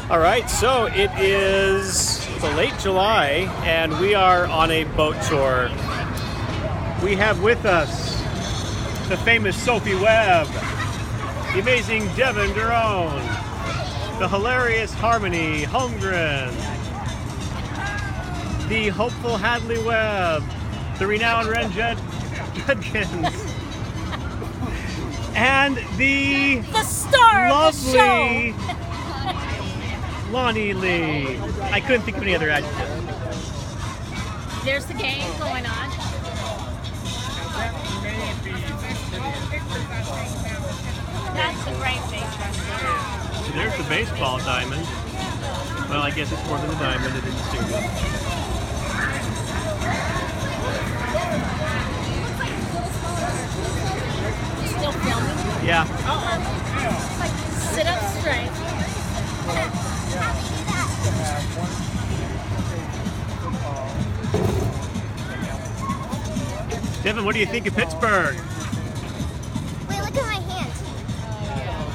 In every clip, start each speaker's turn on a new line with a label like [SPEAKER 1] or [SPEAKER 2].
[SPEAKER 1] All right, so it is late July, and we are on a boat tour. We have with us the famous Sophie Webb, the amazing Devin Durone, the hilarious Harmony Holmgren, the hopeful Hadley Webb, the renowned Ren Judkins, and the
[SPEAKER 2] star
[SPEAKER 1] lovely
[SPEAKER 2] of the show.
[SPEAKER 1] Lonnie Lee. I couldn't think of any other adjectives.
[SPEAKER 2] There's the game going on. That's a great baseball.
[SPEAKER 1] There's the baseball diamond. Well, I guess it's more than a diamond. It is stupid.
[SPEAKER 2] Still filming?
[SPEAKER 1] Yeah.
[SPEAKER 2] Sit up straight.
[SPEAKER 1] Devin, what do you think of Pittsburgh?
[SPEAKER 3] Wait, look at my hand.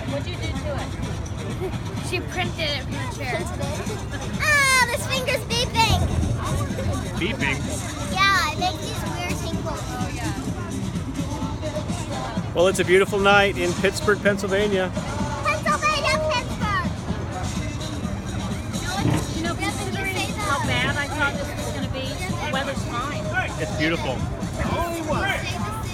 [SPEAKER 2] What'd you do to it?
[SPEAKER 3] She printed it from the chair. Ah, this finger's beeping.
[SPEAKER 1] Beeping?
[SPEAKER 3] Yeah, it makes these weird tinkles.
[SPEAKER 1] Well, it's a beautiful night in Pittsburgh, Pennsylvania.
[SPEAKER 3] Pennsylvania, Pittsburgh.
[SPEAKER 2] You know, considering how bad I thought this was going to be, the weather's fine.
[SPEAKER 1] It's beautiful.
[SPEAKER 3] Say the